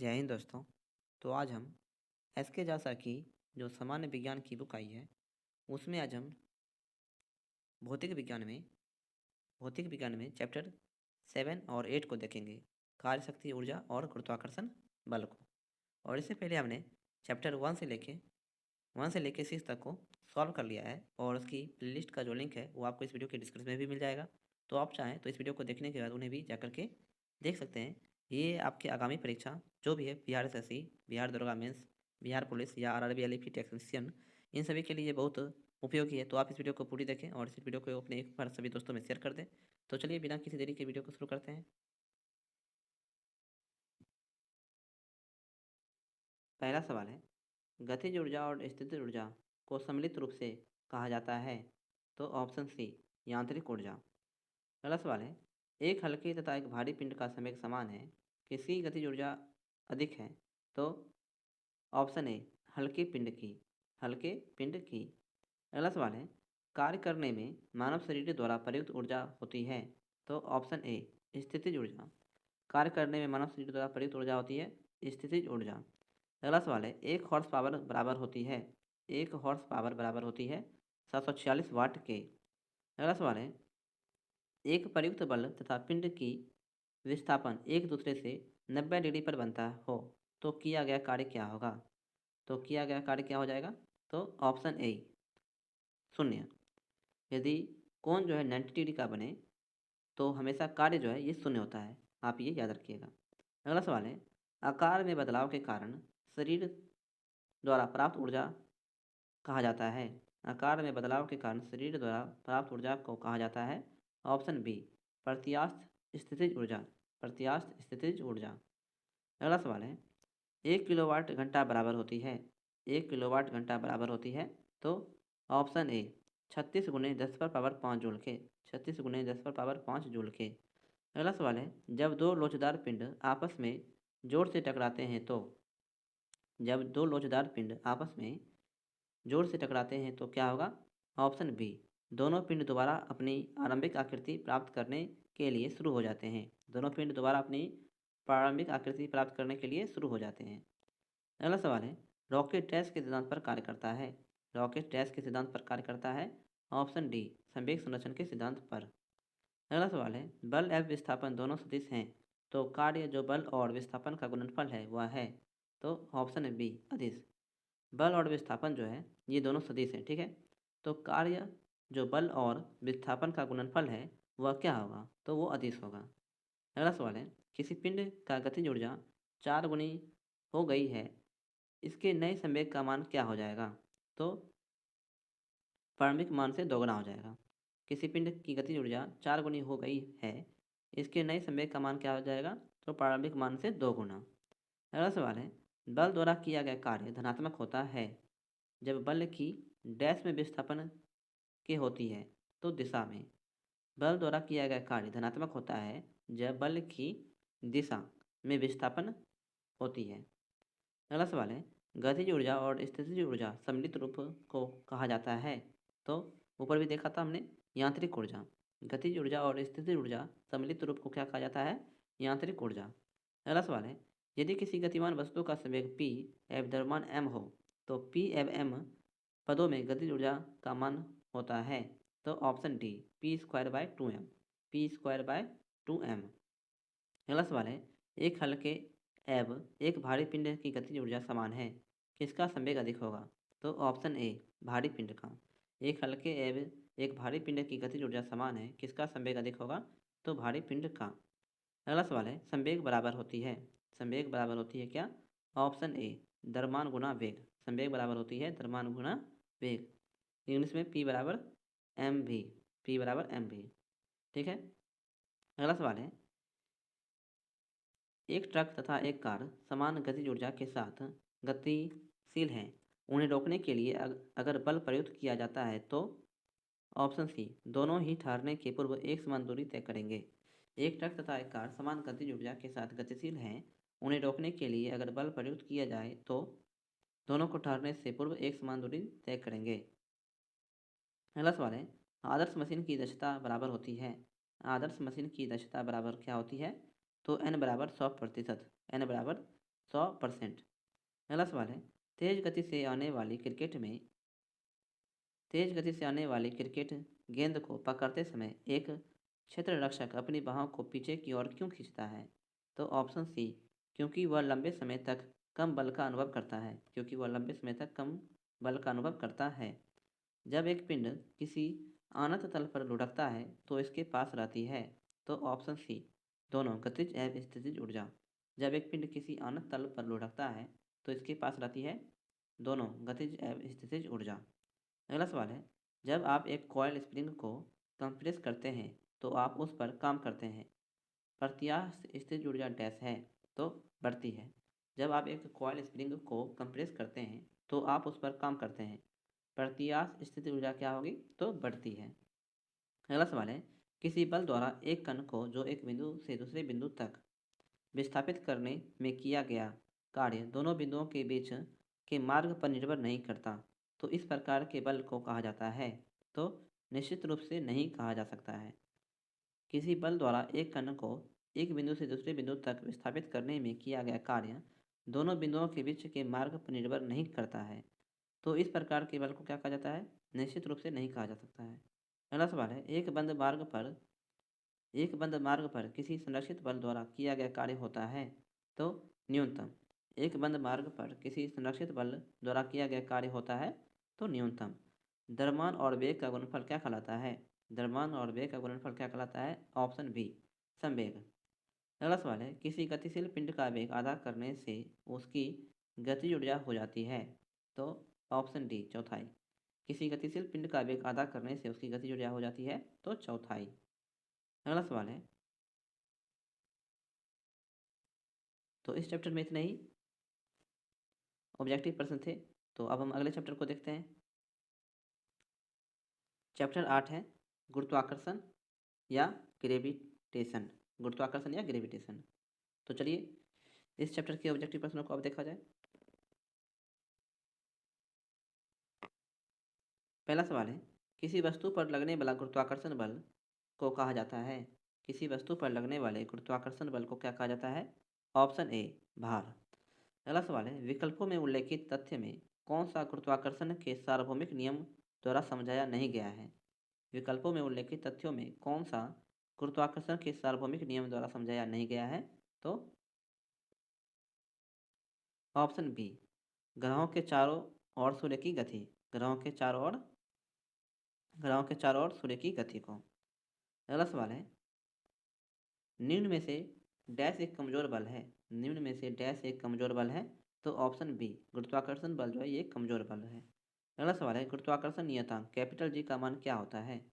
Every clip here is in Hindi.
जय हिंद दोस्तों। तो आज हम एस के झा सर की जो सामान्य विज्ञान की बुक आई है उसमें आज हम भौतिक विज्ञान में चैप्टर 7 और 8 को देखेंगे, कार्य शक्ति ऊर्जा और गुरुत्वाकर्षण बल को। और इससे पहले हमने चैप्टर 1 से लेके 6 तक को सॉल्व कर लिया है और उसकी प्लेलिस्ट का जो लिंक है वो आपको इस वीडियो के डिस्क्रिप्शन में भी मिल जाएगा। तो आप चाहें तो इस वीडियो को देखने के बाद उन्हें भी जाकर के देख सकते हैं। ये आपके आगामी परीक्षा जो भी है बिहार एसएससी, बिहार दरोगा मेंस, बिहार पुलिस या आरआरबी एलपी टेक्नीशियन, इन सभी के लिए ये बहुत उपयोगी है। तो आप इस वीडियो को पूरी देखें और इस वीडियो को अपने एक बार सभी दोस्तों में शेयर कर दें। तो चलिए बिना किसी देरी के वीडियो को शुरू करते हैं। पहला सवाल है, गतिज ऊर्जा और स्थितिज ऊर्जा को सम्मिलित रूप से कहा जाता है। तो ऑप्शन सी, यांत्रिक ऊर्जा। अगला सवाल है, एक हल्के तथा एक भारी पिंड का संवेग समान है, किसकी गतिज ऊर्जा अधिक है। तो ऑप्शन ए, हल्के पिंड की। अगला सवाल है, कार्य करने में मानव शरीर द्वारा प्रयुक्त ऊर्जा होती है। तो ऑप्शन ए, स्थितिज ऊर्जा। कार्य करने में मानव शरीर द्वारा प्रयुक्त ऊर्जा होती है स्थितिज ऊर्जा। अगला सवाल है, एक हॉर्स पावर बराबर होती है 746 वाट के। अगला सवाल है, एक प्रयुक्त बल तथा पिंड की विस्थापन एक दूसरे से 90 डिग्री पर बनता हो तो किया गया कार्य क्या होगा। तो किया गया कार्य क्या हो जाएगा। तो ऑप्शन ए, शून्य। यदि कोण जो है 90 डिग्री का बने तो हमेशा कार्य जो है ये शून्य होता है, आप ये याद रखिएगा। अगला सवाल है, आकार में बदलाव के कारण शरीर द्वारा प्राप्त ऊर्जा कहा जाता है। आकार में बदलाव के कारण शरीर द्वारा प्राप्त ऊर्जा को कहा जाता है ऑप्शन बी, प्रत्यास्थ स्थितिज ऊर्जा। प्रत्यास्थ स्थितिज ऊर्जा। अगला सवाल है, 1 किलोवाट घंटा बराबर होती है तो ऑप्शन ए, 36 × 10⁻5 जूल के। 36 × 10⁻5 जूल के। अगला सवाल है, जब दो लोचदार पिंड आपस में जोर से टकराते हैं तो क्या होगा। ऑप्शन बी, दोनों पिंड दोबारा अपनी आरंभिक आकृति प्राप्त करने के लिए शुरू हो जाते हैं। दोनों पिंड दोबारा अपनी प्रारंभिक आकृति प्राप्त करने के लिए शुरू हो जाते हैं। अगला सवाल है, रॉकेट डैश के सिद्धांत पर कार्य करता है। रॉकेट डैश के सिद्धांत पर कार्य करता है ऑप्शन डी, संवेग संरक्षण के सिद्धांत पर। अगला सवाल है, बल एवं विस्थापन दोनों सदिश हैं तो कार्य जो बल और विस्थापन का गुणनफल है वह है। तो ऑप्शन बी, अदिश। बल और विस्थापन जो है ये दोनों सदिश हैं, ठीक है। तो कार्य जो बल और विस्थापन का गुणनफल है वह क्या होगा। तो वो अदिश होगा। अगला सवाल है, किसी पिंड का गतिज ऊर्जा 4 गुनी हो गई है, इसके नए संवेग का मान क्या हो जाएगा। तो प्रारंभिक मान से दोगुना हो जाएगा। किसी पिंड की गतिज ऊर्जा 4 गुनी हो गई है, इसके नए संवेग का मान क्या हो जाएगा। तो प्रारंभिक मान से 2 गुना। अगला सवाल है, बल द्वारा किया गया कार्य धनात्मक होता है जब बल की डैश में विस्थापन के होती है तो दिशा में। बल द्वारा किया गया कार्य धनात्मक होता है जब बल की दिशा में विस्थापन होती है। अगला सवाल है, गतिज ऊर्जा और स्थितिज ऊर्जा सम्मिलित रूप को कहा जाता है। तो ऊपर भी देखा था हमने, यांत्रिक ऊर्जा। गतिज ऊर्जा और स्थितिज ऊर्जा सम्मिलित रूप को क्या कहा जाता है, यांत्रिक ऊर्जा। अगला सवाल है, यदि किसी गतिमान वस्तु का संवेग p एवं द्रव्यमान m हो तो p एवं m पदों में गतिज ऊर्जा का मान होता है। तो ऑप्शन डी, p²/2m। p²/2m। अगला सवाल है, एक हल्के एवं एक भारी पिंड की गतिज ऊर्जा समान है, किसका संवेग अधिक होगा। तो ऑप्शन ए, भारी पिंड का। एक हल्के एवं एक भारी पिंड की गतिज ऊर्जा समान है, किसका संवेग अधिक होगा। तो भारी पिंड का। अगला सवाल है, संवेग बराबर होती है क्या। ऑप्शन ए, द्रव्यमान गुना वेग। संवेग बराबर होती है द्रव्यमान गुना वेग। इंग्लिश में p बराबर mv। ठीक है। अगला सवाल है, एक ट्रक तथा एक कार समान गतिज ऊर्जा के साथ गतिशील हैं, उन्हें रोकने के लिए अगर बल प्रयुक्त किया जाता है तो ऑप्शन सी, दोनों ही ठहरने के पूर्व एक समान दूरी तय करेंगे। एक ट्रक तथा एक कार समान गतिज ऊर्जा के साथ गतिशील हैं, उन्हें रोकने के लिए अगर बल प्रयुक्त किया जाए तो दोनों को ठहरने से पूर्व एक समान दूरी तय करेंगे। अगला सवाल है, आदर्श मशीन की दक्षता बराबर होती है। आदर्श मशीन की दक्षता बराबर क्या होती है। तो n बराबर 100%। n बराबर 100%। अगला सवाल है, तेज गति से आने वाली क्रिकेट गेंद को पकड़ते समय एक क्षेत्र रक्षक अपनी बाहों को पीछे की ओर क्यों खींचता है? तो ऑप्शन सी, क्योंकि वह लंबे समय तक कम बल का अनुभव करता है। जब एक पिंड किसी अनंत तल पर लुढ़कता है तो इसके पास रहती है। तो ऑप्शन सी, दोनों गतिज एवं स्थितिज ऊर्जा। जब एक पिंड किसी अनंत तल पर लुढ़कता है तो इसके पास रहती है दोनों गतिज एवं स्थितिज ऊर्जा। अगला सवाल है, जब आप एक कॉइल स्प्रिंग को कंप्रेस करते हैं तो आप उस पर काम करते हैं, प्रत्यास्थ स्थितिज ऊर्जा डैश है? तो बढ़ती है। जब आप एक कॉइल स्प्रिंग को कंप्रेस करते हैं तो आप उस पर काम करते हैं, प्रत्यास्थ स्थितिज ऊर्जा क्या होगी? तो बढ़ती है। अगला सवाल है, किसी बल द्वारा एक कण को जो एक बिंदु से दूसरे बिंदु तक विस्थापित करने में किया गया कार्य दोनों बिंदुओं के बीच के मार्ग पर निर्भर नहीं करता, तो इस प्रकार के बल को कहा जाता है? तो निश्चित रूप से नहीं कहा जा सकता है। किसी बल द्वारा एक कण को एक बिंदु से दूसरे बिंदु तक विस्थापित करने में किया गया कार्य दोनों बिंदुओं के बीच के मार्ग पर निर्भर नहीं करता है, तो इस प्रकार के बल को क्या कहा जाता है? निश्चित रूप से नहीं कहा जा सकता है। अगला सवाल है, एक बंद मार्ग पर किसी संरक्षित बल द्वारा किया गया कार्य होता है? तो न्यूनतम। एक बंद मार्ग पर किसी संरक्षित बल द्वारा किया गया कार्य होता है तो न्यूनतम। द्रव्यमान और वेग का गुणनफल क्या कहलाता है? द्रव्यमान और वेग का गुणनफल क्या कहलाता है? ऑप्शन बी, संवेग। अगला सवाल है, किसी गतिशील पिंड का वेग आधा करने से उसकी गतिज ऊर्जा हो जाती है? तो ऑप्शन डी, चौथाई। किसी गतिशील पिंड का वेग आधा करने से उसकी गतिज ऊर्जा हो जाती है तो चौथाई। अगला सवाल है, तो इस चैप्टर में इतने ही ऑब्जेक्टिव प्रश्न थे। तो अब हम अगले चैप्टर को देखते हैं। चैप्टर 8 है गुरुत्वाकर्षण या ग्रेविटेशन। गुरुत्वाकर्षण या ग्रेविटेशन। तो चलिए इस चैप्टर के ऑब्जेक्टिव प्रश्नों को अब देखा जाए। पहला सवाल है, किसी वस्तु पर लगने वाला गुरुत्वाकर्षण बल को कहा जाता है? किसी वस्तु पर लगने वाले गुरुत्वाकर्षण बल को क्या कहा जाता है? ऑप्शन ए, भार। अगला सवाल है, विकल्पों में उल्लेखित तथ्य में कौन सा गुरुत्वाकर्षण के सार्वभौमिक नियम द्वारा समझाया नहीं गया है? विकल्पों में उल्लेखित तथ्यों में कौन सा गुरुत्वाकर्षण के सार्वभौमिक नियम द्वारा समझाया नहीं गया है? तो ऑप्शन बी, ग्रहों के चारों ओर सूर्य की गति। ग्रहों के चारों ओर सूर्य की गति को। अगला सवाल है, निम्न में से डैश एक कमजोर बल है? निम्न में से डैश एक कमजोर बल है? तो ऑप्शन बी, गुरुत्वाकर्षण बल जो है ये कमजोर बल है। अगला सवाल है, गुरुत्वाकर्षण नियतांक कैपिटल जी का मान क्या होता है?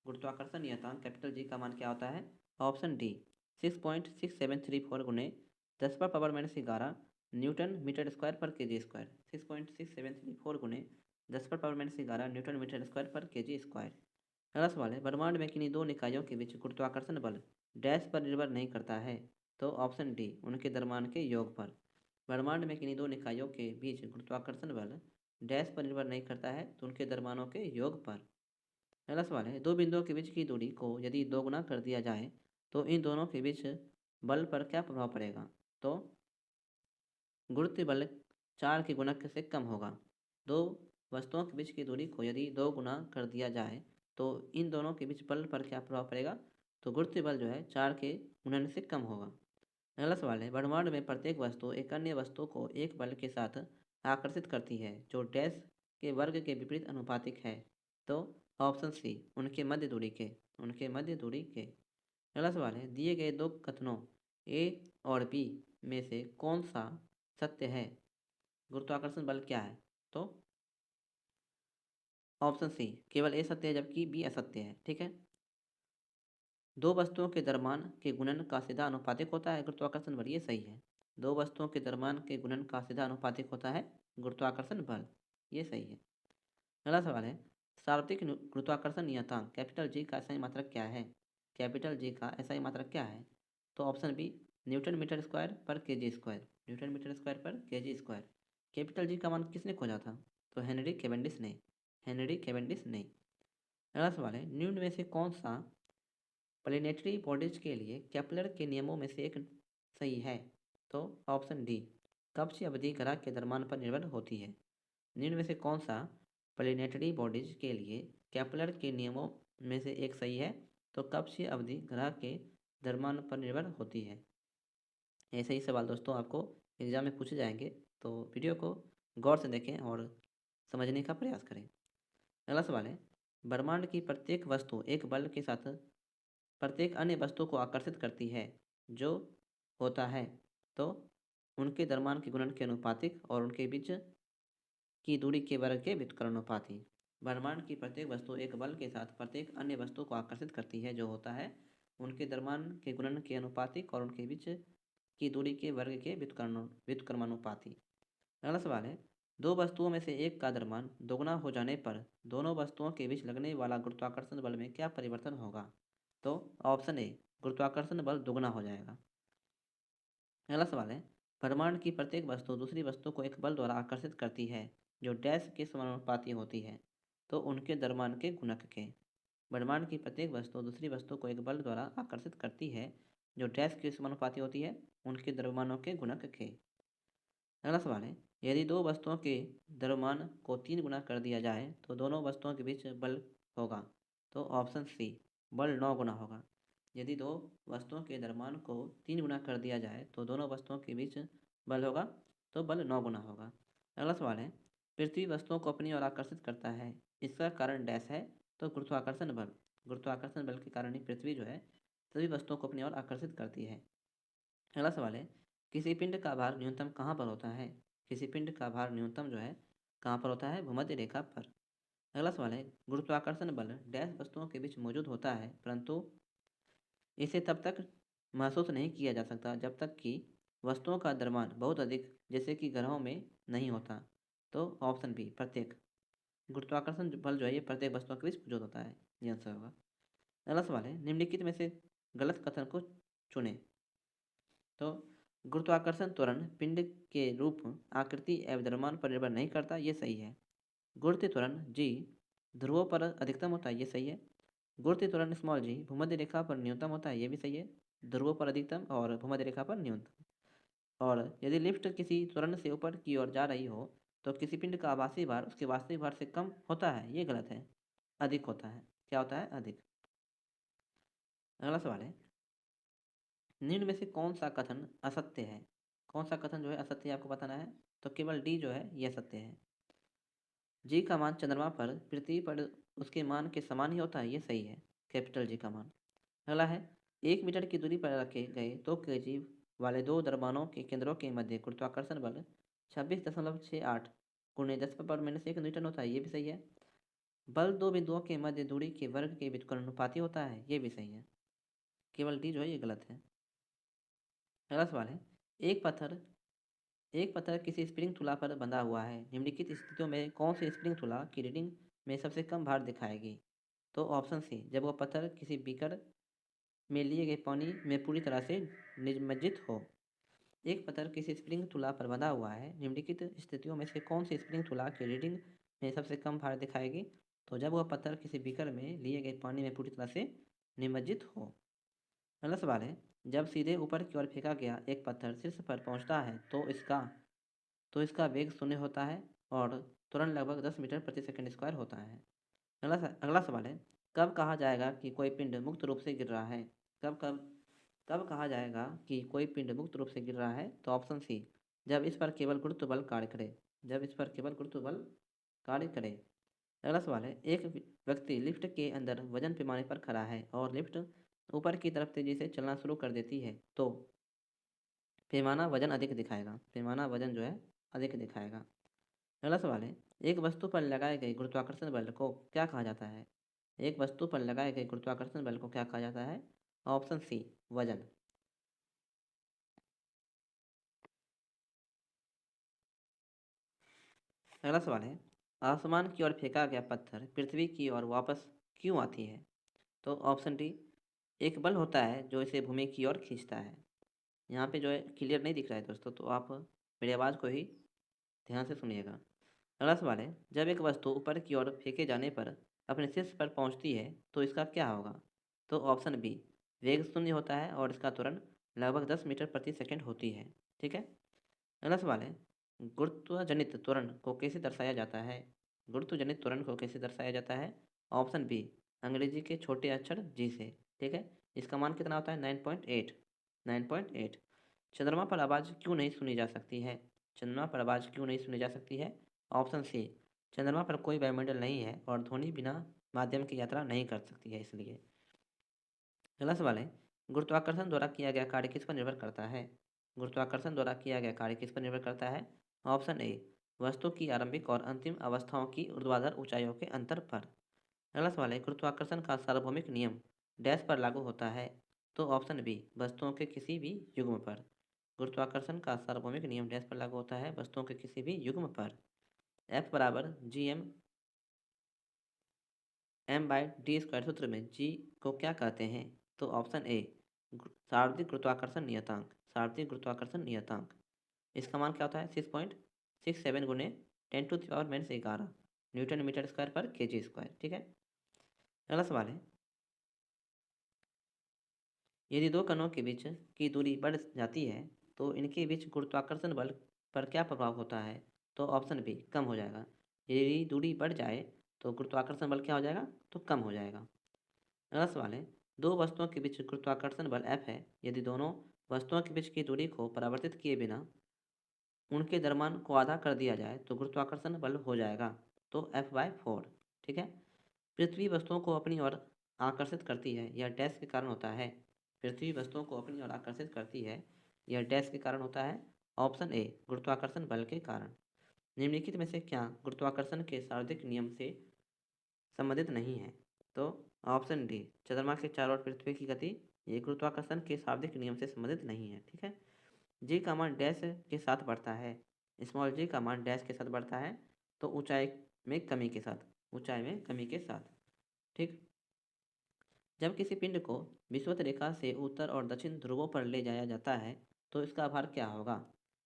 गुरुत्वाकर्षण नियतांक कैपिटल जी का मान क्या होता है? ऑप्शन डी, 6.6734 गुणे 10⁻⁻11 Newton meter square per kg square. 6.6734 गुणे 10⁻⁻11 Newton meter square per kg square. अगला सवाल है, ब्रह्मांड में किन्हीं दो निकायों के बीच गुरुत्वाकर्षण बल डैश पर निर्भर नहीं करता है? तो ऑप्शन डी, उनके द्रव्यमान के योग पर। ब्रह्मांड में किन्हीं दो निकायों के बीच गुरुत्वाकर्षण बल डैश पर निर्भर नहीं करता है तो उनके द्रव्यमानों के योग पर। अगला सवाल है, दो बिंदुओं के बीच की दूरी को यदि दोगुना कर दिया जाए तो इन दोनों के बीच बल पर क्या प्रभाव पड़ेगा? तो गुरुत्व बल 4 के गुणक से कम होगा। दो वस्तुओं के बीच की दूरी को यदि 2 गुना कर दिया जाए तो इन दोनों के बीच बल पर क्या प्रभाव पड़ेगा? तो गुरुत्व बल जो है 4 के गुणन से कम होगा। अगला सवाल है, ब्रह्मांड में प्रत्येक वस्तु एक अन्य वस्तु को एक बल के साथ आकर्षित करती है जो डैश के वर्ग के विपरीत अनुपातिक है? तो ऑप्शन सी, उनके मध्य दूरी के। अगला सवाल है, दिए गए दो कथनों ए और बी में से कौन सा सत्य है? गुरुत्वाकर्षण बल क्या है? तो ऑप्शन सी, केवल ए सत्य है जबकि बी असत्य है। ठीक है, दो वस्तुओं के द्रव्यमान के गुणन का सीधा अनुपातिक होता है गुरुत्वाकर्षण बल, ये सही है। दो वस्तुओं के द्रव्यमान के गुणन का सीधा अनुपातिक होता है गुरुत्वाकर्षण बल, ये सही है। अगला सवाल है, सार्वत्रिक गुरुत्वाकर्षण नियतांक कैपिटल जी का SI मात्रक क्या है? कैपिटल जी का SI मात्रक क्या है? तो option B, newton meter square per kg square. Newton meter square per kg square. Capital G का मान किसने खोजा था? तो हेनरी कैवेंडिश ने। अगला सवाल है, निम्न में से कौन सा प्लेनेटरी बॉडीज के लिए केपलर के नियमों में से एक सही है? तो ऑप्शन डी, कब सी अवधि ग्रह के द्रव्यमान पर निर्भर होती है? निम्न में से कौन सा प्लेनेटरी बॉडीज के लिए केपलर के नियमों में से एक सही है? तो कब सी अवधि ग्रह के द्रव्यमान पर निर्भर होती है? ऐसे ही सवाल दोस्तों आपको एग्जाम में पूछे जाएंगे, तो वीडियो को गौर से देखें और समझने का प्रयास करें। अगला सवाल है, ब्रह्मांड की प्रत्येक वस्तु एक बल के साथ प्रत्येक अन्य वस्तु को आकर्षित करती है, जो होता है तो उनके द्रव्यमान के गुणन के अनुपातिक और उनके बीच की दूरी के वर्ग के व्युत्क्रमानुपाती। ब्रह्मांड की प्रत्येक वस्तु एक बल के साथ प्रत्येक अन्य वस्तु को आकर्षित करती है, जो होता है उनके द्रव्यमान के गुणन के अनुपातिक और उनके बीच की दूरी के वर्ग के व्युत्क्रमानुपाती। अगला सवाल है, दो वस्तुओं में से एक का द्रव्यमान दोगुना हो जाने पर दोनों वस्तुओं के बीच लगने वाला गुरुत्वाकर्षण बल में क्या परिवर्तन होगा? तो ऑप्शन ए, गुरुत्वाकर्षण बल दोगुना हो जाएगा। अगला सवाल है, ब्रह्मांड की प्रत्येक वस्तु दूसरी वस्तु को एक बल द्वारा आकर्षित करती है, जो डैश के समानुपाती होती है, तो उनके द्रव्यमान के गुणक के। ब्रह्मांड की प्रत्येक वस्तु दूसरी वस्तु को एक बल द्वारा आकर्षित करती है, जो डैश के समानुपाती होती है, उनके द्रव्यमानों के गुणक के। अगला सवाल है, यदि दो वस्तुओं के द्रव्यमान को 3 गुना कर दिया जाए तो दोनों वस्तुओं के बीच बल होगा? तो ऑप्शन सी, बल 9 गुना होगा। यदि दो वस्तुओं के द्रव्यमान को 3 गुना कर दिया जाए तो दोनों वस्तुओं के बीच बल होगा, तो बल 9 गुना होगा। अगला सवाल है, पृथ्वी वस्तुओं को अपनी ओर आकर्षित करता है, इसका कारण डैश है? तो गुरुत्वाकर्षण बल। गुरुत्वाकर्षण बल के कारण ही पृथ्वी जो है सभी वस्तुओं को अपनी ओर आकर्षित करती है। अगला सवाल है, किसी पिंड का भार न्यूनतम कहाँ पर होता है? किसी पिंड का भार न्यूनतम जो है कहाँ पर होता है? भूमध्य रेखा पर। अगला सवाल है, गुरुत्वाकर्षण बल डैश वस्तुओं के बीच मौजूद होता है, परंतु इसे तब तक महसूस नहीं किया जा सकता जब तक कि वस्तुओं का द्रव्यमान बहुत अधिक जैसे कि ग्रहों में नहीं होता। तो ऑप्शन बी, प्रत्येक। गुरुत्वाकर्षण बल जो है ये प्रत्येक वस्तुओं के बीच मौजूद होता है, ये आंसर होगा। अगला सवाल है, निम्नलिखित में से गलत कथन को चुनें। तो गुरुत्वाकर्षण त्वरण पिंड के रूप, आकृति एवं द्रव्यमान पर निर्भर नहीं करता, ये सही है। गुरुत्व त्वरण जी ध्रुवों पर अधिकतम होता है, ये सही है। गुरुत्व त्वरण स्मॉल जी भूमध्य रेखा पर न्यूनतम होता है, ये भी सही है। ध्रुवों पर अधिकतम और भूमध्य रेखा पर न्यूनतम। और यदि लिफ्ट किसी त्वरण से ऊपर की ओर जा रही हो तो किसी पिंड का आभासी भार उसके वास्तविक भार से कम होता है, ये गलत है, अधिक होता है। क्या होता है? अधिक। अगला सवाल है, निम्न में से कौन सा कथन असत्य है? कौन सा कथन जो है असत्य है आपको बताना है। तो केवल डी जो है ये असत्य है। जी का मान चंद्रमा पर पृथ्वी पर उसके मान के समान ही होता है, ये सही है, कैपिटल जी का मान। अगला है, 1 मीटर की दूरी पर रखे गए 2 kg वाले दो द्रव्यमानों के केंद्रों के मध्य गुरुत्वाकर्षण बल 26.68 गुणे 10⁻⁻1 न्यूटन होता है, ये भी सही है। बल दो बिंदुओं के मध्य दूरी के वर्ग के व्युत्क्रमानुपाती होता है, ये भी सही है। केवल डी जो है ये गलत है। अगला सवाल है, एक पत्थर एक पत्थर किसी स्प्रिंग तुला पर बंधा हुआ है, निम्नलिखित स्थितियों में कौन सी स्प्रिंग तुला की रीडिंग में सबसे कम भार दिखाएगी? तो ऑप्शन सी, जब वह पत्थर किसी बीकर में लिए गए पानी में पूरी तरह से निमज्जित हो। एक पत्थर किसी स्प्रिंग तुला पर बंधा हुआ है, निम्नलिखित स्थितियों में से कौन सी स्प्रिंग तुला की रीडिंग में सबसे कम भार दिखाएगी? तो जब वह पत्थर किसी बीकर में लिए गए पानी में पूरी तरह से निमज्जित हो। अगला सवाल है, जब सीधे ऊपर की ओर फेंका गया एक पत्थर शीर्ष पर पहुंचता है तो इसका वेग शून्य होता है और त्वरण लगभग 10 मीटर प्रति सेकंड स्क्वायर होता है। अगला सवाल है, कब कहा जाएगा कि कोई पिंड मुक्त रूप से गिर रहा है? कब कब कब कहा जाएगा कि कोई पिंड मुक्त रूप से गिर रहा है? तो ऑप्शन सी, जब इस पर केवल गुरुत्व बल कार्य करे। जब इस पर केवल गुरुत्व बल कार्य करे। अगला सवाल है, एक व्यक्ति लिफ्ट के अंदर वजन पैमाने पर खड़ा है और लिफ्ट ऊपर की तरफ तेजी से चलना शुरू कर देती है, तो पैमाना वजन अधिक दिखाएगा। पैमाना वजन जो है अधिक दिखाएगा। अगला सवाल है, एक वस्तु पर लगाए गए गुरुत्वाकर्षण बल को क्या कहा जाता है? एक वस्तु पर लगाए गए गुरुत्वाकर्षण बल को क्या कहा जाता है? ऑप्शन सी, वजन। अगला सवाल है, आसमान की ओर फेंका गया पत्थर पृथ्वी की ओर वापस क्यों आती है? तो ऑप्शन डी, एक बल होता है जो इसे भूमि की ओर खींचता है। यहाँ पे जो है क्लियर नहीं दिख रहा है दोस्तों, तो आप मेरी आवाज़ को ही ध्यान से सुनिएगा। अगला सवाल है, जब एक वस्तु ऊपर की ओर फेंके जाने पर अपने शीर्ष पर पहुंचती है तो इसका क्या होगा? तो ऑप्शन बी, वेग शून्य होता है और इसका त्वरण लगभग 10 मीटर प्रति सेकंड होती है। ठीक है। अगला सवाल है, गुरुत्वजनित त्वरण को कैसे दर्शाया जाता है? गुरुत्वजनित त्वरण को कैसे दर्शाया जाता है? ऑप्शन बी, अंग्रेजी के छोटे अक्षर जी से। ठीक है, इसका मान कितना होता है? 9.8। 9.8। चंद्रमा पर आवाज़ क्यों नहीं सुनी जा सकती है? चंद्रमा पर आवाज़ क्यों नहीं सुनी जा सकती है? ऑप्शन सी, चंद्रमा पर कोई वायुमंडल नहीं है और ध्वनि बिना माध्यम की यात्रा नहीं कर सकती है, इसलिए। अगला सवाल है, गुरुत्वाकर्षण द्वारा किया गया कार्य किस पर निर्भर करता है? गुरुत्वाकर्षण द्वारा किया गया कार्य किस पर निर्भर करता है? ऑप्शन ए, वस्तु की आरंभिक और अंतिम अवस्थाओं की ऊर्ध्वाधर ऊंचाइयों के अंतर पर। अगला सवाल है, गुरुत्वाकर्षण का सार्वभौमिक नियम डैश पर लागू होता है? तो ऑप्शन बी, वस्तुओं के किसी भी युग्म पर। गुरुत्वाकर्षण का सार्वभौमिक नियम डैश पर लागू होता है? वस्तुओं के किसी भी युग्म पर। एफ बराबर G M by D square सूत्र में जी को क्या कहते हैं? तो ऑप्शन ए, सार्वत्रिक गुरुत्वाकर्षण नियतांक। सार्वत्रिक गुरुत्वाकर्षण नियतांक, इसका मान क्या होता है? 6.67 गुने 10⁻⁻11 Newton meter square per kg square. ठीक है, अगला सवाल है, यदि दो कणों के बीच की दूरी बढ़ जाती है तो इनके बीच गुरुत्वाकर्षण बल पर क्या प्रभाव होता है? तो ऑप्शन बी, कम हो जाएगा। यदि दूरी बढ़ जाए तो गुरुत्वाकर्षण बल क्या हो जाएगा? तो कम हो जाएगा। अगला सवाल है, दो वस्तुओं के बीच गुरुत्वाकर्षण बल F है। यदि दोनों वस्तुओं के बीच की दूरी को परिवर्तित किए बिना उनके द्रव्यमान को आधा कर दिया जाए तो गुरुत्वाकर्षण बल हो जाएगा, तो F/4। ठीक है, पृथ्वी वस्तुओं को अपनी ओर आकर्षित करती है, यह डैश के कारण होता है। पृथ्वी वस्तुओं को अपनी ओर आकर्षित करती है, यह डैश के कारण होता है। ऑप्शन ए, गुरुत्वाकर्षण बल के कारण। निम्नलिखित में से क्या गुरुत्वाकर्षण के शारीरिक नियम से संबंधित नहीं है? तो ऑप्शन डी, चंद्रमा के चारों ओर पृथ्वी की गति, ये गुरुत्वाकर्षण के शाब्दिक नियम से संबंधित नहीं है। ठीक है, जी का मान डैश के साथ बढ़ता है। स्मॉल जी का मान डैश के साथ बढ़ता है, तो ऊंचाई में कमी के साथ। ऊंचाई में कमी के साथ। ठीक, जब किसी पिंड को विषुवत रेखा से उत्तर और दक्षिण ध्रुवों पर ले जाया जाता है तो इसका भार क्या होगा?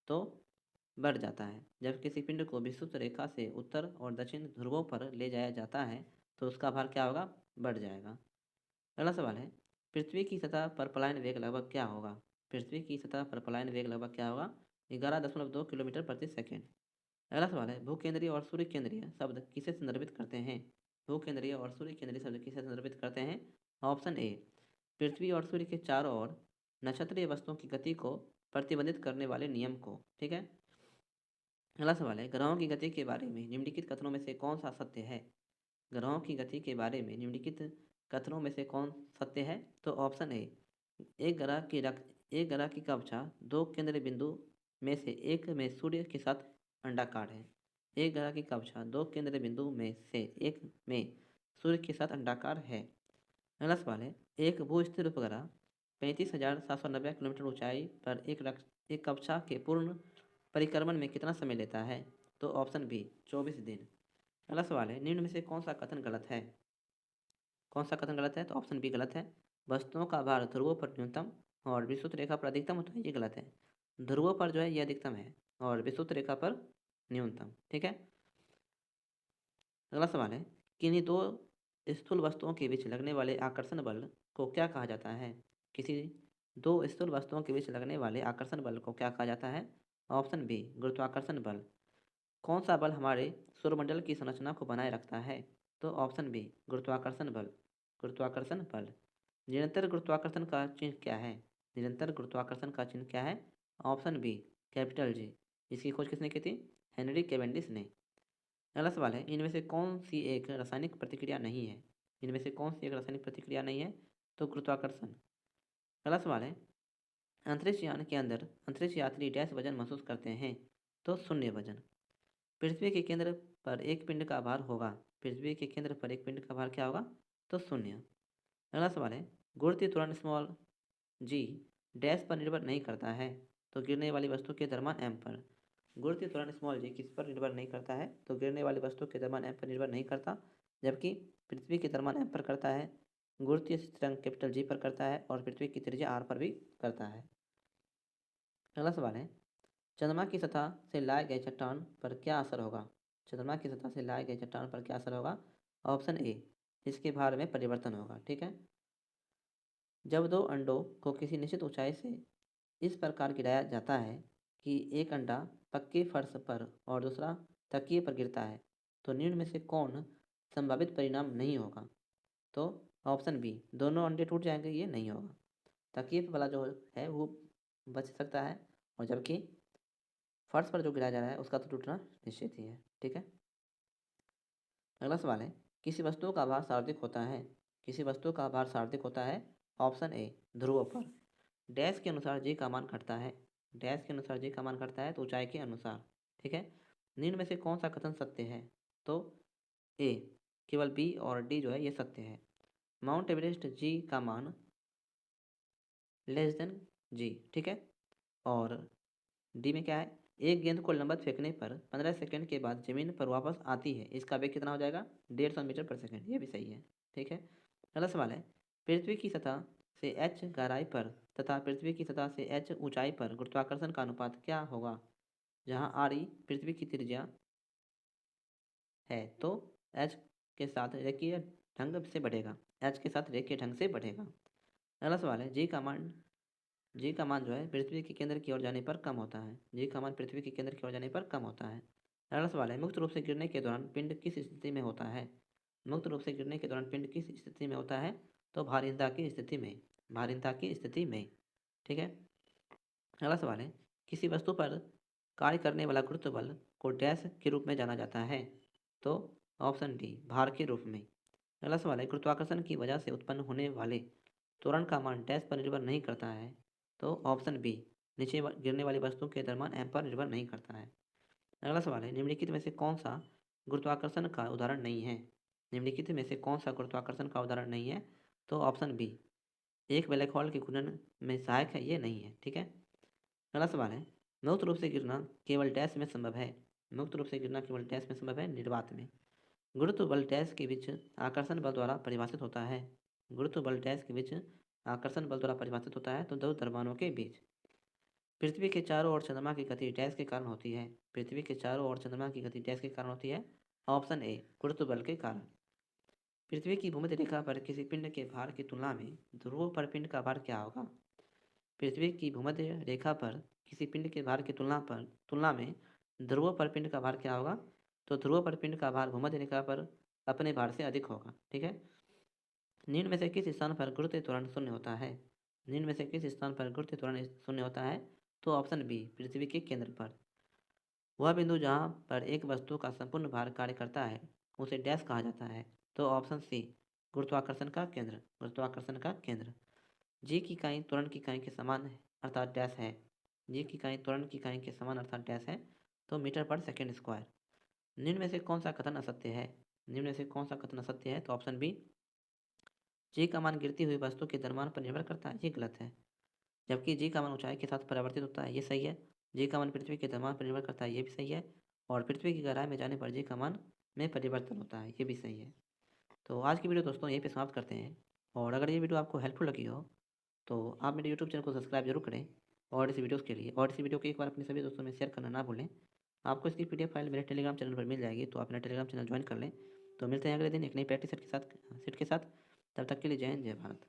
तो बढ़ जाता है। जब किसी पिंड को विषुवत रेखा से उत्तर और दक्षिण ध्रुवों पर ले जाया जाता है तो उसका भार क्या होगा? बढ़ जाएगा। अगला सवाल है, पृथ्वी की सतह पर पलायन वेग लगभग क्या होगा? पृथ्वी की सतह पर पलायन वेग लगभग क्या होगा? 11.2 किलोमीटर प्रति सेकेंड। अगला सवाल है, भूकेंद्रीय और सूर्य केंद्रीय शब्द किसे संदर्भित करते हैं? भूकेंद्रीय और सूर्य केंद्रीय शब्द किसे संदर्भित करते हैं? ऑप्शन ए, पृथ्वी और सूर्य के चारों ओर नक्षत्रीय वस्तुओं की गति को प्रतिबंधित करने वाले नियम को। ठीक है, अगला सवाल है, ग्रहों की गति के बारे में निम्नलिखित कथनों में से कौन सा सत्य है? ग्रहों की गति के बारे में निम्नलिखित कथनों में से कौन सत्य है? तो ऑप्शन ए, एक ग्रह की कक्षा दो केंद्र बिंदु में से एक में सूर्य के साथ अंडाकार है। एक ग्रह की कक्षा दो केंद्र बिंदु में से एक में सूर्य के साथ अंडाकार है। अगला सवाल है, एक भू-स्थिर उपग्रह 35,790 किलोमीटर ऊंचाई पर एक कक्षा के पूर्ण परिक्रमण में कितना समय लेता है? तो ऑप्शन बी, 24 दिन। अगला सवाल है, निम्न में से कौन सा कथन गलत है? कौन सा कथन गलत है? तो ऑप्शन बी गलत है। वस्तुओं का भार ध्रुवों पर न्यूनतम और विषुवत रेखा पर अधिकतम होता है, ये गलत है। ध्रुवों पर जो है ये अधिकतम है और विषुवत रेखा पर न्यूनतम। ठीक है, अगला सवाल है, किन्हीं दो स्थूल वस्तुओं के बीच लगने वाले आकर्षण बल को क्या कहा जाता है? किसी दो स्थूल वस्तुओं के बीच लगने वाले आकर्षण बल को क्या कहा जाता है? ऑप्शन बी, गुरुत्वाकर्षण बल। कौन सा बल हमारे सौरमंडल की संरचना को बनाए रखता है? तो ऑप्शन बी, गुरुत्वाकर्षण बल। गुरुत्वाकर्षण बल। निरंतर गुरुत्वाकर्षण का चिन्ह क्या है? निरंतर गुरुत्वाकर्षण का चिन्ह क्या है? Option B, capital G. इसकी खोज किसने की थी? हेनरी कैवेंडिश ने। अगला सवाल है, इनमें से कौन सी एक रासायनिक प्रतिक्रिया नहीं है? इनमें से कौन सी एक रासायनिक प्रतिक्रिया नहीं है? तो गुरुत्वाकर्षण। अगला सवाल है, अंतरिक्ष यान के अंदर अंतरिक्ष यात्री डैश वजन महसूस करते हैं? तो शून्य वजन। पृथ्वी के केंद्र पर एक पिंड का भार होगा। पृथ्वी के केंद्र पर एक पिंड का भार क्या होगा? तो शून्य। अगला सवाल है, गुरुत्वीय त्वरण स्मॉल जी डैश पर निर्भर नहीं करता है? तो गिरने वाली वस्तु के द्रव्यमान एम पर। गुरुत्वीय त्वरण स्मॉल जी किस पर निर्भर नहीं करता है? तो गिरने वाली वस्तु के द्रव्यमान एम पर निर्भर नहीं करता, जबकि पृथ्वी के द्रव्यमान एम पर करता है। गुरुत्वीय स्थिरांक कैपिटल जी पर करता है और पृथ्वी की त्रिज्या आर पर भी करता है। अगला सवाल है, चंद्रमा की सतह से लाए गए चट्टान पर क्या असर होगा? चंद्रमा की सतह से लाए गए चट्टान पर क्या असर होगा? ऑप्शन ए, इसके भार में परिवर्तन होगा। ठीक है, जब दो अंडों को किसी निश्चित ऊंचाई से इस प्रकार गिराया जाता है कि एक अंडा पक्के फर्श पर और दूसरा तकिए पर गिरता है तो निम्न में से कौन संभावित परिणाम नहीं होगा? तो ऑप्शन बी, दोनों अंडे टूट जाएंगे, ये नहीं होगा। तकिए वाला जो है वो बच सकता है, और जबकि फर्श पर जो गिराया जा रहा है उसका तो टूटना निश्चित ही है। ठीक है। अगला सवाल है, किसी वस्तु का भार सार्वत्रिक होता है, किसी वस्तु का भार सार्वत्रिक होता है। ऑप्शन ए, ध्रुव पर डैश के अनुसार जी का मान घटता है, डैश के अनुसार जी का मान घटता है तो ऊंचाई के अनुसार। ठीक है। निम्न में से कौन सा कथन सत्य है? तो ए, केवल बी और डी जो है ये सत्य है। माउंट एवरेस्ट जी का मान लेस देन जी। ठीक है। और डी में क्या है, एक गेंद को लंबवत फेंकने पर 15 सेकंड के बाद जमीन पर वापस आती है, इसका वेग कितना हो जाएगा? 150 मीटर पर सेकंड। ये भी सही है। ठीक है। अगला सवाल है, पृथ्वी की सतह से एच गहराई पर तथा पृथ्वी की सतह से एच ऊंचाई पर गुरुत्वाकर्षण का अनुपात क्या होगा? जहाँ आर ई पृथ्वी की त्रिज्या है तो एच के साथ रेखीय ढंग से बढ़ेगा, एच के साथ रेखीय ढंग से बढ़ेगा। अगला सवाल है, जी का मान जो है पृथ्वी के केंद्र की ओर जाने पर कम होता है, जी का मान पृथ्वी के केंद्र की ओर जाने पर कम होता है। अगला सवाल है, मुक्त रूप से गिरने के दौरान पिंड किस स्थिति में होता है? मुक्त रूप से गिरने के दौरान पिंड किस स्थिति में होता है? तो भारीनता की स्थिति में, भारीनता की स्थिति में। ठीक है। अगला सवाल है, किसी वस्तु पर कार्य करने वाला गुरुत्व बल को डैश के रूप में जाना जाता है? तो ऑप्शन डी, भार के रूप में। अगला सवाल है, गुरुत्वाकर्षण की वजह से उत्पन्न होने वाले त्वरण का मान डैश पर निर्भर नहीं करता है? तो ऑप्शन बी, नीचे गिरने वाली वस्तु के द्रव्यमान एम पर निर्भर नहीं करता है। अगला सवाल है, निम्नलिखित में से कौन सा गुरुत्वाकर्षण का उदाहरण नहीं है? निम्नलिखित में से कौन सा गुरुत्वाकर्षण का उदाहरण नहीं है? तो ऑप्शन बी, एक ब्लैक होल के घूर्णन में सहायक है, ये नहीं है। ठीक है। अगला सवाल है, मुक्त रूप से गिरना केवल डैश में संभव है, मुक्त रूप से गिरना केवल डैश में संभव है, निर्वात में। गुरुत्व बल डैश के बीच आकर्षण बल द्वारा परिभाषित होता है, गुरुत्व बल डैश के बीच आकर्षण बल द्वारा परिभाषित होता है तो दो द्रव्यमानों के बीच। पृथ्वी के चारों ओर चंद्रमा की गति डैश के कारण होती है, पृथ्वी के चारों ओर चंद्रमा की गति डैश के कारण होती है। ऑप्शन ए, गुरुत्व बल के कारण। पृथ्वी की भूमध्य रेखा पर किसी पिंड के भार की तुलना में ध्रुव पर पिंड का भार क्या होगा? पृथ्वी की भूमध्य रेखा पर किसी पिंड के भार की तुलना में ध्रुव पर पिंड का भार क्या होगा? तो ध्रुव पर पिंड का भार भूमध्य रेखा पर अपने भार से अधिक होगा। ठीक है। निम्न में से किस स्थान पर गुरुत्व त्वरण शून्य होता है? निम्न में से किस स्थान पर गुरुत्व त्वरण शून्य होता है? तो ऑप्शन बी, पृथ्वी के केंद्र पर। वह बिंदु जहाँ पर एक वस्तु का संपूर्ण भार कार्य करता है उसे डैश कहा जाता है। तो ऑप्शन सी, गुरुत्वाकर्षण का केंद्र, गुरुत्वाकर्षण का केंद्र। जी की इकाई त्वरण की इकाई के समान है अर्थात डैश है, जी की इकाई त्वरण की इकाई के समान अर्थात डैश है तो मीटर पर सेकेंड स्क्वायर। निम्न में से कौन सा कथन असत्य है? निम्न में से कौन सा कथन असत्य है? तो ऑप्शन बी, जी का मान गिरती हुई वस्तु के द्रव्यमान पर निर्भर करता है, ये गलत है। जबकि जी का मान ऊंचाई के साथ परिवर्तित होता है, ये सही है। जी का मान पृथ्वी के द्रव्यमान पर निर्भर करता है, ये भी सही है। और पृथ्वी की गहराई में जाने पर जी का मान में परिवर्तन होता है, ये भी सही है। तो आज की वीडियो दोस्तों यहीं पे समाप्त करते हैं। और अगर ये वीडियो आपको हेल्पफुल लगी हो तो आप मेरे यूट्यूब चैनल को सब्सक्राइब जरूर करें और इस वीडियोज़ के लिए, और इस वीडियो को एक बार अपने सभी दोस्तों में शेयर करना ना भूलें। आपको इसकी PDF फाइल मेरे टेलीग्राम चैनल पर मिल जाएगी, तो आप मेरा टेलीग्राम चैनल ज्वाइन कर लें। तो मिलते हैं अगले दिन एक नई प्रैक्टिस सेट के साथ। तब तक के लिए जय हिंद, जय भारत।